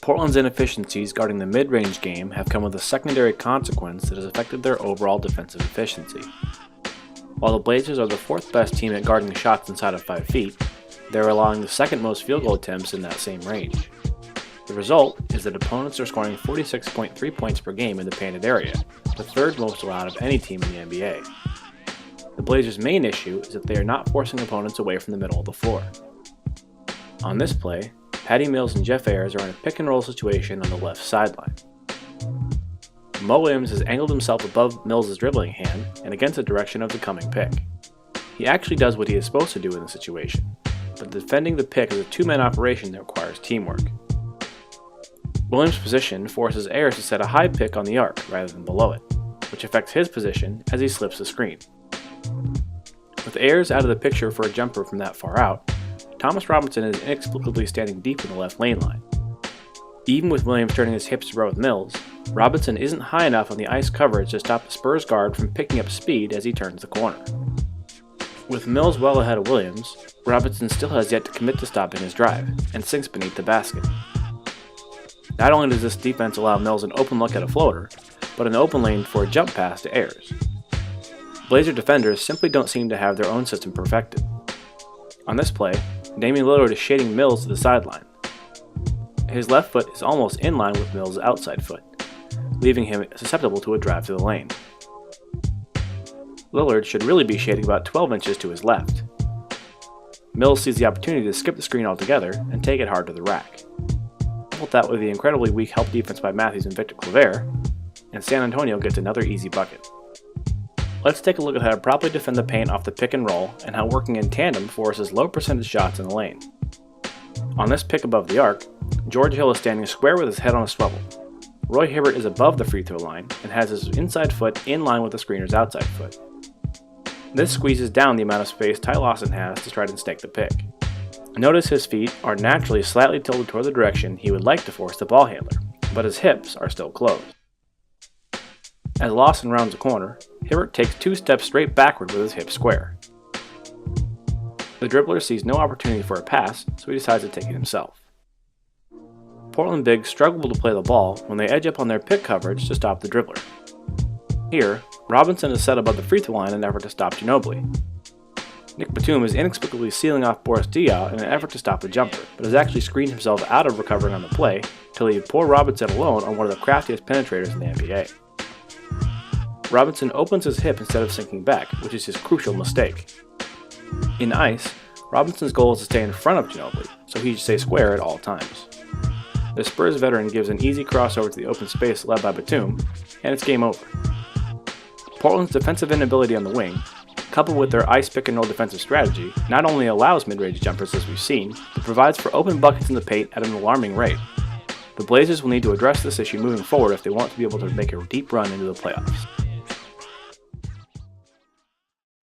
Portland's inefficiencies guarding the mid-range game have come with a secondary consequence that has affected their overall defensive efficiency. While the Blazers are the fourth best team at guarding shots inside of 5 feet, they're allowing the second most field goal attempts in that same range. The result is that opponents are scoring 46.3 points per game in the painted area, the third most allowed of any team in the NBA. The Blazers' main issue is that they are not forcing opponents away from the middle of the floor. On this play, Patty Mills and Jeff Ayers are in a pick-and-roll situation on the left sideline. Mo Williams has angled himself above Mills' dribbling hand and against the direction of the coming pick. He actually does what he is supposed to do in the situation, but defending the pick is a two-man operation that requires teamwork. Williams' position forces Ayers to set a high pick on the arc rather than below it, which affects his position as he slips the screen. With Ayers out of the picture for a jumper from that far out, Thomas Robinson is inexplicably standing deep in the left lane line. Even with Williams turning his hips to row with Mills, Robinson isn't high enough on the ice coverage to stop the Spurs guard from picking up speed as he turns the corner. With Mills well ahead of Williams, Robinson still has yet to commit to stopping his drive, and sinks beneath the basket. Not only does this defense allow Mills an open look at a floater, but an open lane for a jump pass to Ayers. Blazer defenders simply don't seem to have their own system perfected. On this play, Damian Lillard is shading Mills to the sideline. His left foot is almost in line with Mills' outside foot, leaving him susceptible to a drive to the lane. Lillard should really be shading about 12 inches to his left. Mills sees the opportunity to skip the screen altogether and take it hard to the rack. Couple that with the incredibly weak help defense by Matthews and Victor Claver, and San Antonio gets another easy bucket. Let's take a look at how to properly defend the paint off the pick and roll and how working in tandem forces low percentage shots in the lane. On this pick above the arc, George Hill is standing square with his head on a swivel. Roy Hibbert is above the free throw line and has his inside foot in line with the screener's outside foot. This squeezes down the amount of space Ty Lawson has to try to stake the pick. Notice his feet are naturally slightly tilted toward the direction he would like to force the ball handler, but his hips are still closed. As Lawson rounds a corner, Hibbert takes 2 steps straight backward with his hips square. The dribbler sees no opportunity for a pass, so he decides to take it himself. Portland bigs struggle to play the ball when they edge up on their pick coverage to stop the dribbler. Here, Robinson is set above the free throw line in an effort to stop Ginobili. Nick Batum is inexplicably sealing off Boris Diaw in an effort to stop a jumper, but has actually screened himself out of recovering on the play to leave poor Robinson alone on one of the craftiest penetrators in the NBA. Robinson opens his hip instead of sinking back, which is his crucial mistake. In ice, Robinson's goal is to stay in front of Ginobili, so he should stay square at all times. The Spurs veteran gives an easy crossover to the open space led by Batum, and it's game over. Portland's defensive inability on the wing, coupled with their ice pick-and-roll defensive strategy, not only allows mid-range jumpers as we've seen, but provides for open buckets in the paint at an alarming rate. The Blazers will need to address this issue moving forward if they want to be able to make a deep run into the playoffs.